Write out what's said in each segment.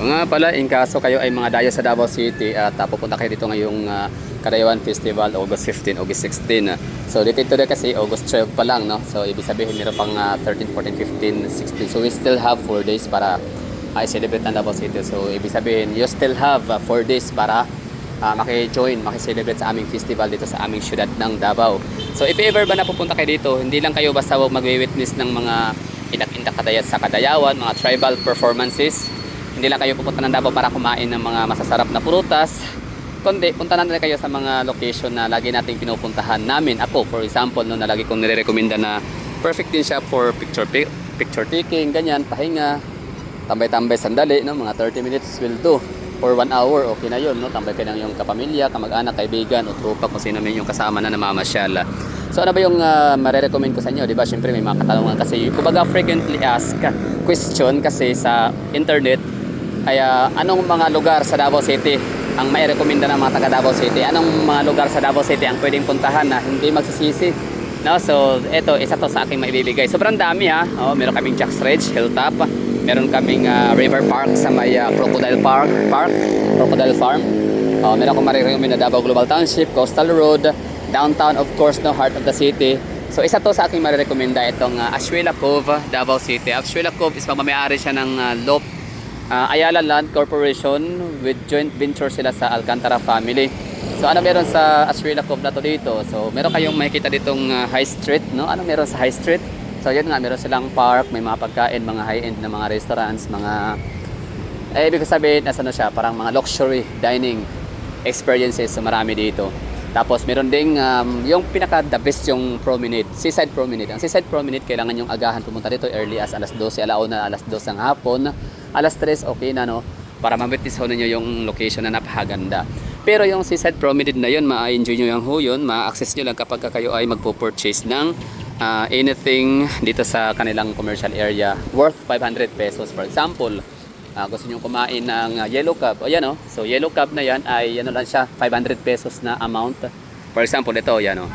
Kung nga pala, in kaso kayo ay mga dayo sa Davao City at pupunta kayo dito ngayong Kadayawan Festival, August 15, August 16. So dito kasi August 12 pa lang, no? So ibig sabihin meron pang 13, 14, 15, 16. So we still have 4 days para i-celebrate ang Davao City. So ibig sabihin, you still have 4 days para maki-join, maki-celebrate sa aming festival dito sa aming syudad ng Davao. So if ever ba napupunta kayo dito, hindi lang kayo basta mag-witness ng mga indak-indak kadayat sa Kadayawan, mga tribal performances. Hindi lang kayo pupunta ng Davao para kumain ng mga masasarap na prutas, kundi punta na kayo sa mga location na lagi nating pinupuntahan namin. Ako, for example, no, na lagi kong nire-recommenda na perfect din siya for picture taking, ganyan, pahinga, tambay-tambay sandali, no, mga 30 minutes will do. For 1 hour, okay na yun, no? Tambay ka ng yung kapamilya, kamag-anak, kaibigan, o tropa, kung sino man yung kasama na namamasyal. So ano ba yung marirecommend ko sa inyo? Diba, syempre may mga katanungan kasi, kumbaga frequently asked question kasi sa internet, ay anong mga lugar sa Davao City ang mai-recommenda ng mga taga Davao City? Anong mga lugar sa Davao City ang pwedeng puntahan na hindi magsisisi? No? So ito, isa to sa aking maibibigay. Sobrang dami ha. Oh, meron kaming Jack's Ridge, Hilltop. Meron kaming River Park sa may Crocodile Crocodile Farm. Meron akong marirecommend na Davao Global Township, Coastal Road, Downtown of course, no, heart of the city. So isa to sa aking marirecommenda itong Ashuela Cove, Davao City. Ashuela Cove is pagmamayari siya ng LOP Ayala Land Corporation with joint venture sila sa Alcantara family. So ano meron sa Ashuela Cove na to dito? So meron kayong makikita ditong high street, no? Ano meron sa high street? So yun nga, meron silang park, may mga pagkain, mga high-end na mga restaurants, mga ibig sabihin nasa na siya, parang mga luxury dining experiences, so marami dito. Tapos meron ding yung pinaka the best yung promenade, Seaside Promenade. Ang Seaside Promenade kailangan yung agahan pumunta dito early as alas 12, alauna alas 2 ng hapon. Alas 3 okay na, no, para ma-witness ho ninyo yung location na napakaganda. Pero yung Seaside Promenade na yun, ma-enjoy nyo yung yun, ma-access nyo lang kapag kayo ay magpo-purchase ng anything dito sa kanilang commercial area worth 500 pesos. For example, gusto nyo kumain ng yellow cab, o yan, oh. So yellow cab na yan ay ano lang siya, 500 pesos na amount. For example, ito, yan, oh.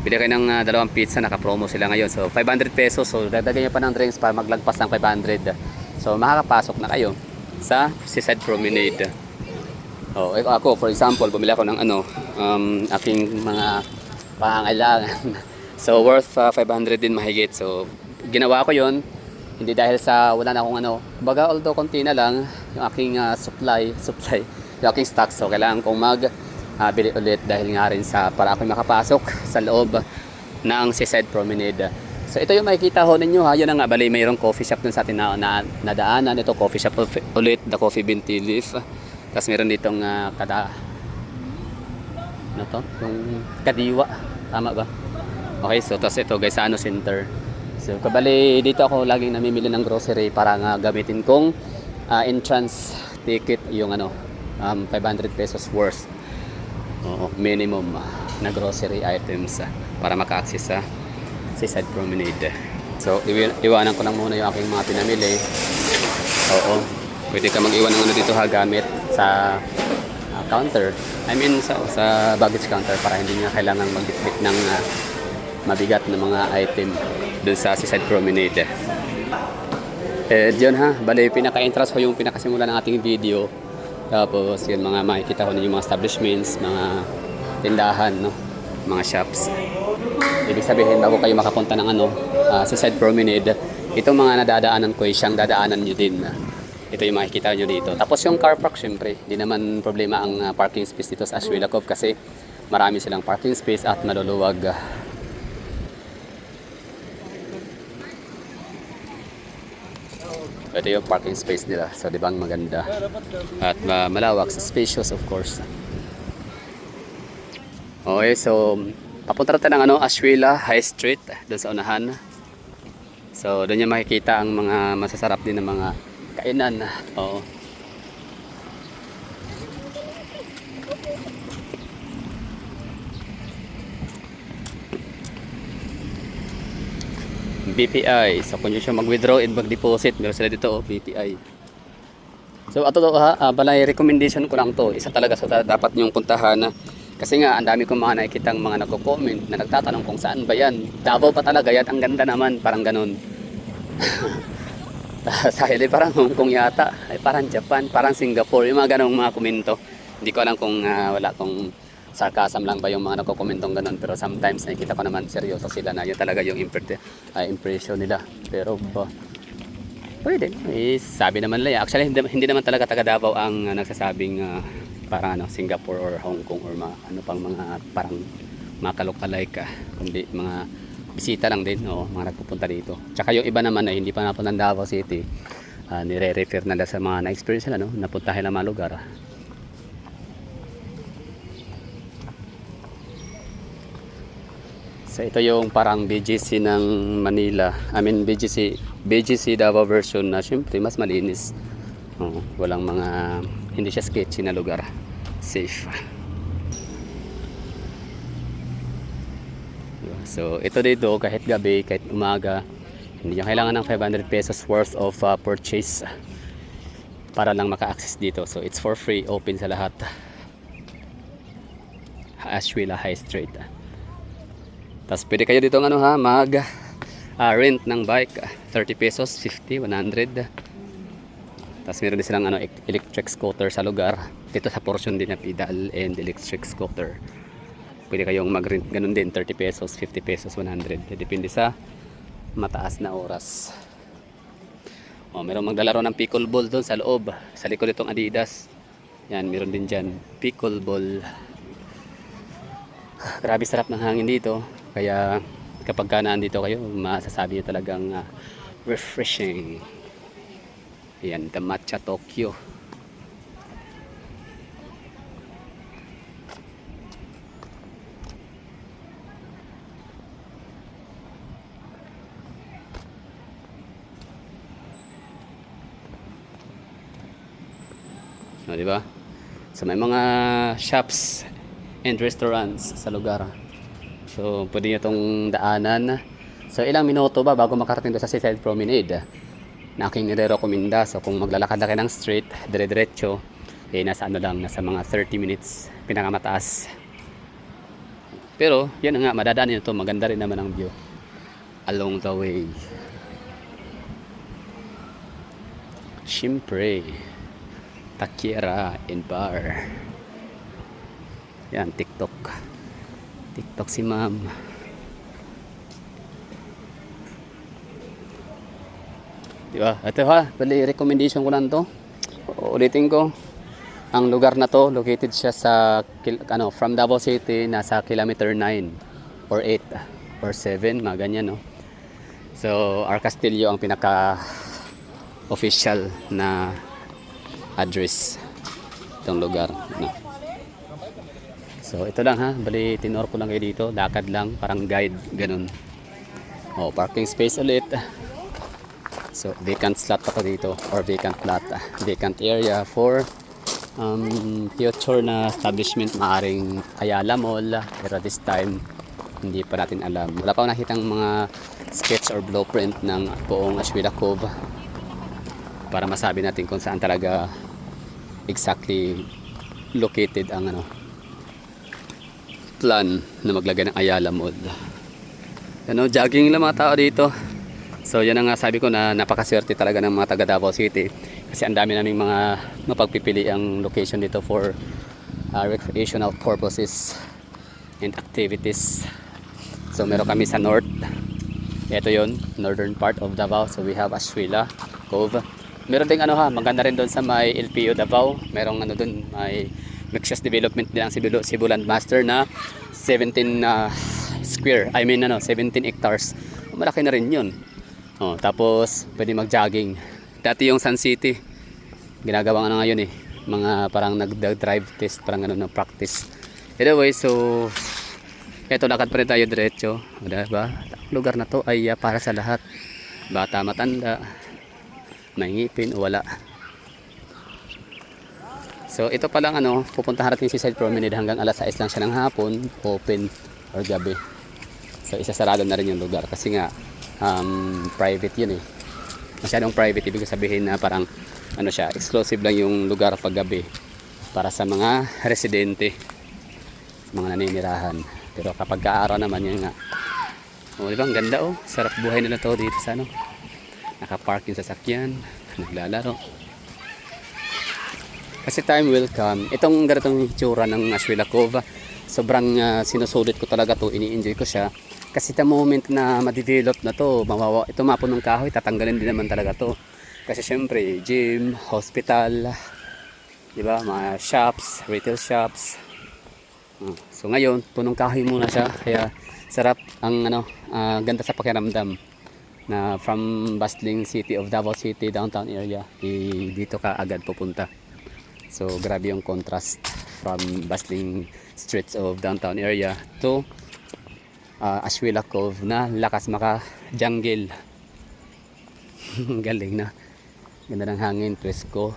Bili kayo ng dalawang pizza, naka-promo sila ngayon. So 500 pesos, so dagdagan nyo pa ng drinks para maglagpas ng 500. So makakapasok na kayo sa Seaside Promenade. Oh, ako for example, bumili ako ng aking mga pangangailangan. So worth 500 din mahigit. So ginawa ko 'yon hindi dahil sa wala na akong baga, although konti na lang yung aking supply, yung aking stock. So kailangan kong bili ulit dahil nga rin sa para ako makapasok sa loob ng Seaside Promenade. So ito yung makikita ho ninyo ha. Yan na nga, bali mayroong coffee shop dun sa atin na nadaanan. Ito coffee shop ulit, The Coffee Bean Tea Leaf. Tapos meron ditong yung Kadiwa. Tama ba? Okay, so tapos ito Gaisano Center. So kabali dito ako laging namimili ng grocery para nga gamitin kong entrance ticket yung 500 pesos worth. Minimum na grocery items para maka-access sa Seaside Promenade. So iwanan ko lang muna yung aking mga pinamili. Oo, pwede ka mag-iwan ng dito ha, gamit sa counter. I mean sa baggage counter para hindi niya kailangan magbitbit ng mabigat na mga item dun sa Seaside Promenade. Diyan ha, bali pinaka-entrance ko yung pinakasimula ng ating video. Tapos yun, mga makikita ko na yung mga establishments, mga tindahan, no, mga shops. Ibig sabihin, bago kayo makapunta ng Seaside Promenade, itong mga nadadaanan ko, siyang dadaanan nyo din. Ito yung makikita nyo dito. Tapos yung car park, syempre, di naman problema ang parking space dito sa Ashuela Cove kasi marami silang parking space at maluluwag. Ito yung parking space nila. So, di ba ang maganda? At malawak, spacious of course. Okay, so papunta natin ng Ashuela High Street doon sa unahan. So doon niya makikita ang mga masasarap din ng mga kainan. Oo. BPI. So kung nyo siya mag-withdraw and mag-deposit, meron sila dito, BPI. So ato balay recommendation ko lang to. Isa talaga sa dapat nyong puntahan. Kasi nga, ang dami kong mga nakikitang mga nagko-comment na nagtatanong kung saan ba yan. Davao pa talaga yan, ang ganda naman, parang ganun. Sa akin, parang Hong Kong yata. Ay, parang Japan, parang Singapore. Yung mga ganong mga komento. Hindi ko alam kung wala kung sarcasm lang ba yung mga nagko-kommentong ganun. Pero sometimes nakikita ko naman seryoso sila na yun talaga yung impression nila. Pero pwede. Eh, sabi naman nila. Actually, hindi naman talaga taga Davao ang nagsasabing parang Singapore or Hong Kong or ano pang mga parang mga kalokalike kundi mga bisita lang din, mga nagpupunta dito. Tsaka yung iba naman ay hindi pa napunta ng Davao City, nire-refer nila sa mga na-experience nila, napuntahin ng mga lugar. So ito yung parang BGC ng Manila, BGC Davao version na syempre mas malinis. Walang mga, hindi siya sketchy na lugar, safe. So ito dito kahit gabi, kahit umaga, hindi nyo kailangan ng 500 pesos worth of purchase para lang maka-access dito. So it's for free, open sa lahat. Ashwila High Street. Tapos pwede kayo dito mag rent ng bike, 30 pesos, 50, 100. Tapos meron din silang electric scooter sa lugar. Dito sa portion din na pedal and electric scooter. Pwede kayong mag-rent ganun din, 30 pesos, 50 pesos, 100. Depende sa mataas na oras. Meron maglalaro ng pickleball doon sa loob, sa likod itong Adidas. Yan, meron din dyan, pickleball. Grabe sarap ng hangin dito. Kaya kapag nandito kayo, masasabi nyo talagang refreshing. Yan, the Matcha Tokyo. Di ba? So may mga shops and restaurants sa lugar. So pwede nyo itong daanan. So ilang minuto ba bago makarating doon sa Seaside Promenade na aking nire-recommenda. So kung maglalakad na kayo ng street, dire-diretso, nasa nasa mga 30 minutes pinakamataas. Pero yan nga, madadaan nyo ito. Maganda rin naman ang view along the way. Siyempre, Takiera and Bar. Yan, TikTok si ma'am. Diba? Ito bali recommendation ko lang to. Ulitin ko. Ang lugar na to, located siya sa from Davao City, nasa kilometer 9 or 8 or 7, mga ganyan, So, our Castillo ang pinaka official na address itong lugar. So ito lang bali tinor ko lang kayo dito, lakad lang, parang guide ganun. Parking space ulit. So vacant slot pa to dito, or vacant lot, vacant area for future na establishment, maaring Ayala Mall, pero this time hindi pa natin alam. Wala pa nakitang mga sketch or blueprint ng buong Ashwila Cove para masabi natin kung saan talaga exactly located ang plan na maglagay ng Ayala Mall. Jogging lang mga tao dito. So yan ang sabi ko na napakaswerte talaga ng mga taga Davao City kasi ang dami naming mga mapagpipili ang location dito for recreational purposes and activities. So meron kami sa north. Ito yon, northern part of Davao. So we have Ashwila Cove. Meron ding maganda rin doon sa may LPO Davao. Merong doon, may mixed development din ang Cebuland Master na 17 17 hectares. Malaki na rin yun. Tapos pwede mag-jogging. Dati yung Sun City, ginagawa nga ngayon mga parang nag-drive test, parang practice. Anyway, so eto, lakad pa rin tayo diretso. Diba? Lugar na to ay para sa lahat. Bata, matanda, may ngipin o wala. So ito pa lang pupuntahan natin si Seaside Promenade hanggang alas 6 lang siya ng hapon, open or gabi. So isasarado na rin yung lugar kasi nga private yun Masyadong private, ibig sabihin na parang siya, exclusive lang yung lugar pag gabi para sa mga residente, mga naninirahan. Pero kapag kaaraw naman yun nga. Diba, ang ganda sarap buhay nila to dito sa Nakapark yung sasakyan, naglalaro. Kasi time will come. Itong ganitong itsura ng Ashuela Cove, sobrang sinusulit ko talaga to, ini-enjoy ko siya. Kasi the moment na ma-develop na to, ito mapunong kahoy, tatanggalin din naman talaga to. Kasi syempre, gym, hospital, di ba, mga shops, retail shops. So ngayon, punong kahoy muna siya, kaya sarap ang ganda sa pakiramdam na from bustling city of Davao City, downtown area, dito ka agad pupunta. So grabe yung contrast from bustling streets of downtown area to Ashuela Cove na lakas maka jungle. Galing na. Ganda ng hangin, presko.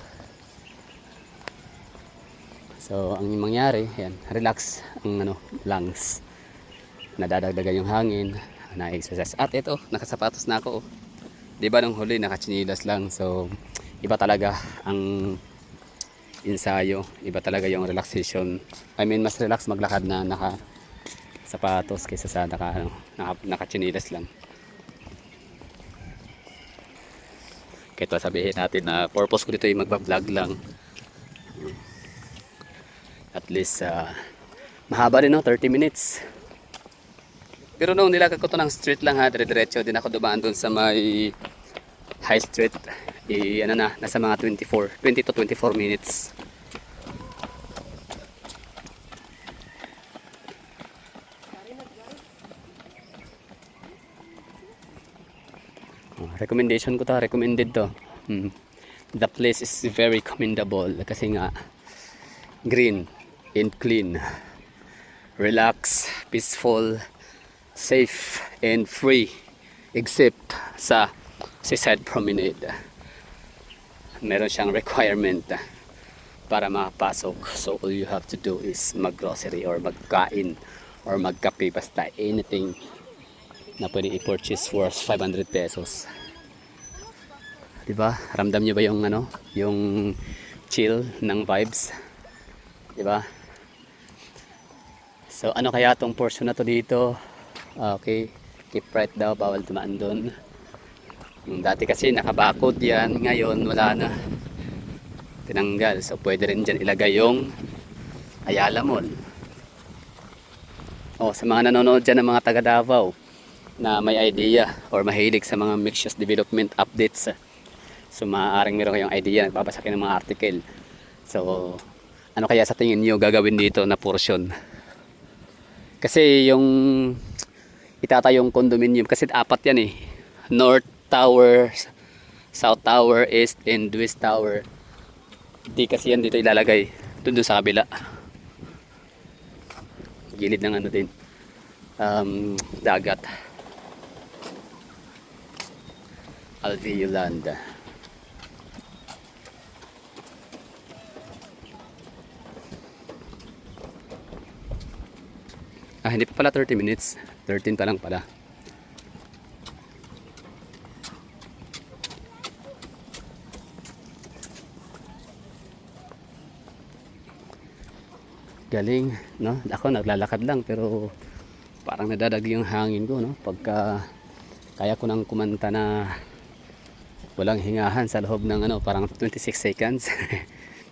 So ang mangyari, yan, relax ang lungs. Nadadagdagan yung hangin, na-exercise. At ito, nakasapatos na ako. 'Di ba nung huli nakatsinilas lang. So iba talaga ang ensayo, iba talaga yung relaxation. I mean, mas relax maglakad na naka sapatos kaysa sa nakatsinilas lang. Kaya ito sabihin natin na purpose ko dito ay magba-vlog lang. At least mahaba rin 30 minutes. Pero nung nilakad ko to ng street lang ha, dire-diretso din ako dumaan doon sa may high street. Nasa mga 20 to 24 minutes. Recommendation ko to, recommended to. The place is very commendable kasi nga green and clean, relax, peaceful, safe and free, except sa Seaside Promenade. Meron siyang requirement para makapasok. So all you have to do is mag-grocery or magkain or magkape, basta anything na pwede i-purchase worth 500 pesos. Diba? Ramdam nyo ba yung yung chill ng vibes? Diba? So ano kaya tong portion na to dito? Okay, keep right daw, bawal dumaan doon. Dati kasi nakabakod yan, ngayon wala na, tinanggal. So pwede rin dyan ilagay yung Ayala Mall. Sa mga nanonood dyan ng mga taga Davao na may idea or mahilig sa mga mixed development updates, so maaaring meron kayong idea, nagbabasa kayo ng mga article. So ano kaya sa tingin nyo gagawin dito na portion? Kasi yung itatayong condominium, kasi apat yan North Tower, South Tower, East and West Tower. Di kasi yan dito ilalagay, doon sa kabila, gilid ng din dagat, Alveo Land. Hindi pa pala 30 minutes, 13 pa lang pala. Galing, no? Ako naglalakad lang pero parang nadadag yung hangin ko, no? Pagka kaya ko nang kumanta na walang hingahan sa loob ng parang 26 seconds.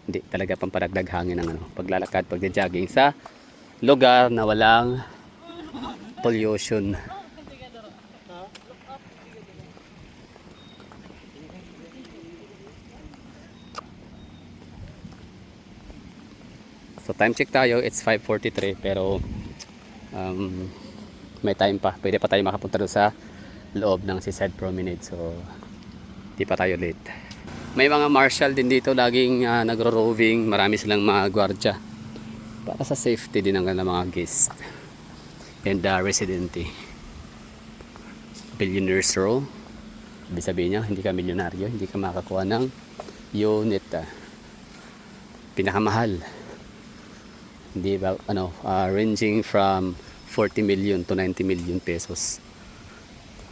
Hindi talaga pamparagdag hangin ng paglalakad, pagja-jogging sa lugar na walang pollution. So time check tayo, it's 5:43 pero may time pa. Pwede pa tayo makapunta doon sa loob ng Seaside Promenade. So di pa tayo late. May mga marshal din dito laging nagro-roving. Marami silang mga gwardya para sa safety din ng mga guest and residente. Billionaires row. Ibig sabihin niya, hindi ka milyonaryo, hindi ka makakuha ng unit. Pinakamahal. Hindi ba ranging from 40 million to 90 million pesos.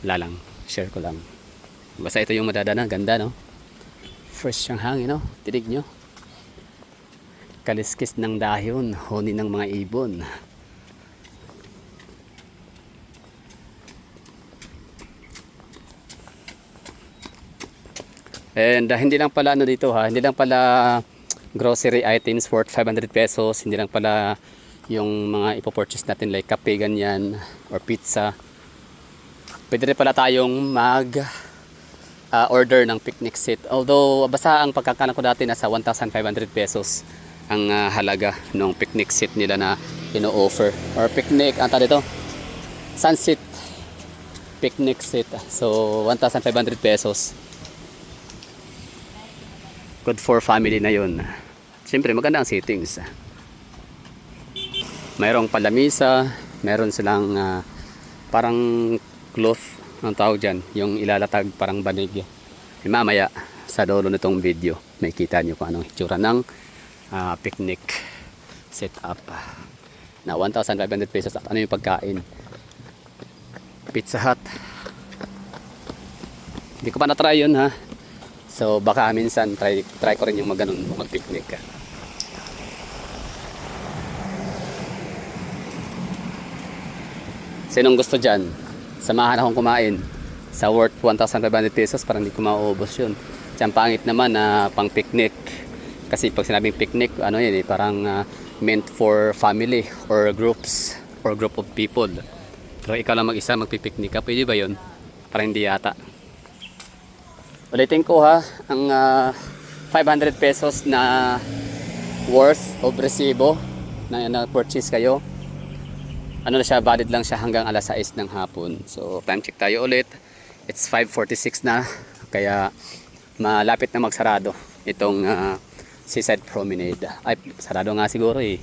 Wala lang, share ko lang. Basta ito yung madadana, ganda no. Fresh yung hangin no, tinig nyo. Kaliskis ng dahon, honi ng mga ibon. And hindi lang pala ano dito ha, hindi lang pala grocery items worth 500 pesos, hindi lang pala yung mga ipopurchase natin like kape ganyan or pizza. Pwede rin pala tayong mag order ng picnic set. Although basta ang pagkakalan ko dati nasa 1,500 pesos ang halaga ng picnic set nila na ino-offer. Or picnic, ang tawag dito, sunset picnic set. So 1,500 pesos. Good for family na yun. Siyempre maganda ang settings. Mayroong palamisa, meron silang parang cloth ang tawag dyan, yung ilalatag parang banig. Mamaya sa dulo nitong video may kita nyo kung anong hitsura ng picnic setup na 1,500 pesos at ano yung pagkain. Pizza Hut, hindi ko pa na-try yun ha, so baka minsan try ko rin yung mag picnic. Sinong gusto dyan? Samahan akong kumain sa worth 1,500 pesos, parang hindi ko mauubos yun. Siyang pangit naman na pang picnic, kasi pag sinabing picnic ano yun parang meant for family or groups or group of people. Pero ikaw lang mag-isa magpipiknik ka, pwede ba yun? Parang hindi yata. Ulitin ko ha, ang 500 pesos na worth of resibo na purchase kayo, ano na siya, valid lang siya hanggang alas 6 ng hapon. So time check tayo ulit, it's 5:46 na, kaya malapit na magsarado itong Seaside Promenade. Ay, sarado nga siguro eh.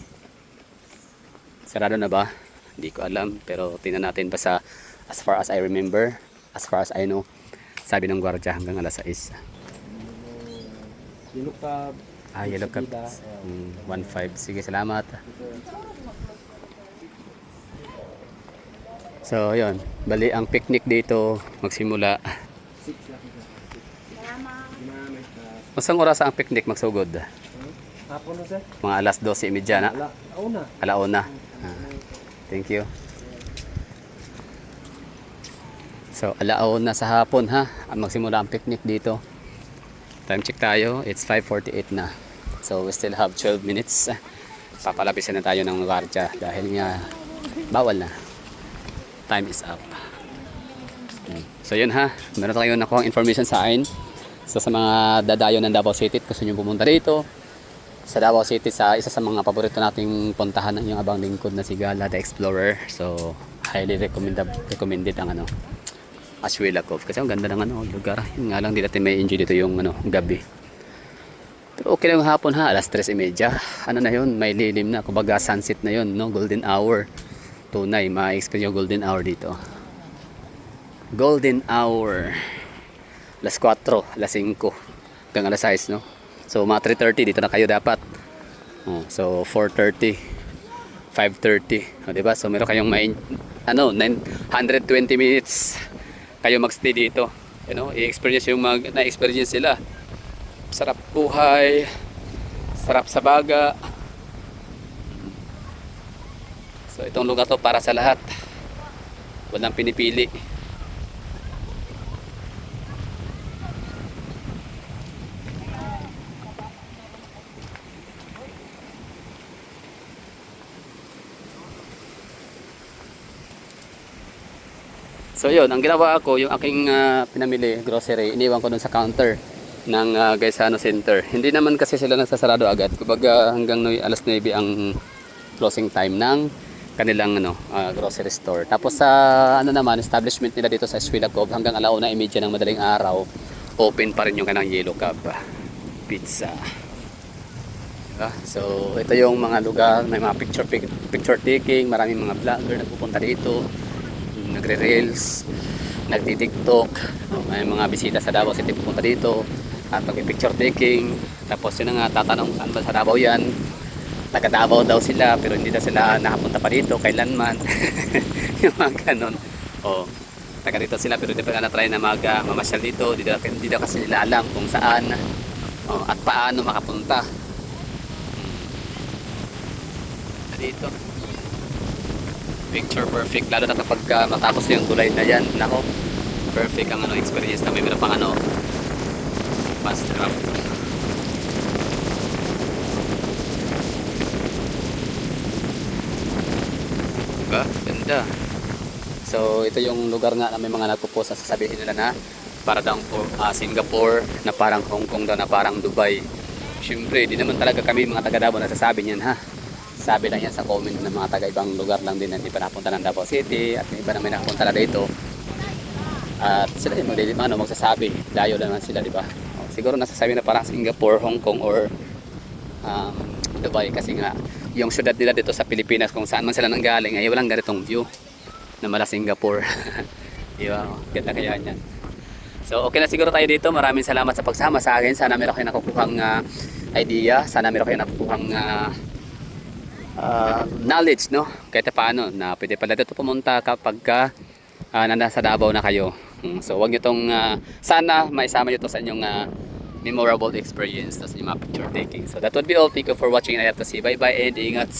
Sarado na ba? Hindi ko alam, pero tingnan natin. Basta as far as I remember, as far as I know, sabi ng gwardiya hanggang alas 6. Yellow Cab. Yellow Cab. 1.5. Sige, salamat. So, yun. Bali, ang picnic dito magsimula. Masang oras ang picnic magsugod? Hapon na sir? Mga alas 12:30 na? Alauna. Alauna. Thank you. So, alauna sa hapon ha. Magsimula ang picnic dito. Time check tayo. It's 5:48 na. So, we still have 12 minutes. Papalapisan na tayo ng gwardiya dahil nga bawal na. Time is up. So yun ha, meron tayong nakuha information sa akin. So sa mga dadayo ng Davao City, gusto nyo pumunta dito sa Davao City, sa isa sa mga paborito nating puntahan ng yung abang lingkod na si Gala the Explorer. So highly recommended ang Ashuela Cove, kasi ang ganda ng lugar. Yun nga lang, di natin may enjoy dito yung gabi. Pero okay lang hapon ha, alas 3:30. Ano na yun, may lilim na, kumbaga sunset na yun, no? Golden hour. Tunay, ma-experience yung golden hour dito. Golden hour. Alas 4, alas 5, hanggang alas 6, no? So, mga 3:30, dito na kayo dapat. So, 4:30, 5:30. Diba? So, meron kayong 120 minutes kayo magstay dito. I-experience yung na-experience sila. Sarap buhay. Sarap sa baga. So itong lugar to para sa lahat. Walang pinipili. So yun, ang ginawa ko, yung aking pinamili grocery, iniwan ko dun sa counter ng Gaisano Center. Hindi naman kasi sila nagsasarado agad. Kumbaga hanggang alas 9 ang closing time ng kanilang grocery store. Tapos sa naman, establishment nila dito sa Ashuela Cove, hanggang 1:30 ng madaling araw, open pa rin yung kanang Yellow Cab Pizza. So ito yung mga lugar, may mga picture taking, maraming mga vlogger nagpupunta dito, nagre-reels, nagti-tiktok, may mga bisita sa Davao City pupunta dito at mag-picture taking. Tapos yun nga, tatanong saan ba sa Davao yan, taga Davao daw sila pero hindi na sila nakapunta pa dito kailanman. Yung mga ganon. Taga dito sila pero hindi pa na-try na mamasyal dito, hindi na kasi nila alam kung saan at paano makapunta dito. Picture perfect, lalo na kapag matapos yung tulay na yan. Nako, perfect ang experience na may meron pang fast trap. Diba? Ganda. So ito yung lugar nga na may mga nagpo-post na sasabihin nila na para daw po Singapore, na parang Hong Kong daw, na parang Dubai. Siyempre, di naman talaga kami mga taga Davao nasasabi niyan ha. Sabi lang yan sa comment ng mga taga ibang lugar lang din na hindi pa napunta ng Davao City at may iba naman napunta na dito. At sila yung magsasabi, layo lang naman sila, di ba? Siguro nasasabi na parang Singapore, Hong Kong or Dubai, kasi nga yung syudad nila dito sa Pilipinas kung saan man sila nanggaling ay walang ganitong view na mala Singapore. Di ba? Ganda kaya yan. So okay na siguro tayo dito. Maraming salamat sa pagsama sa akin. Sana meron kayo nakukuhang idea. Sana meron kayo nakukuhang knowledge, no? Kahit paano na pwede pala dito pumunta kapag nasa Davao na kayo. So wag nyo tong sana maisama nyo to sa inyong memorable experience sa inyong mga picture taking. So that would be all. Thank you for watching and I have to say bye bye and ingat.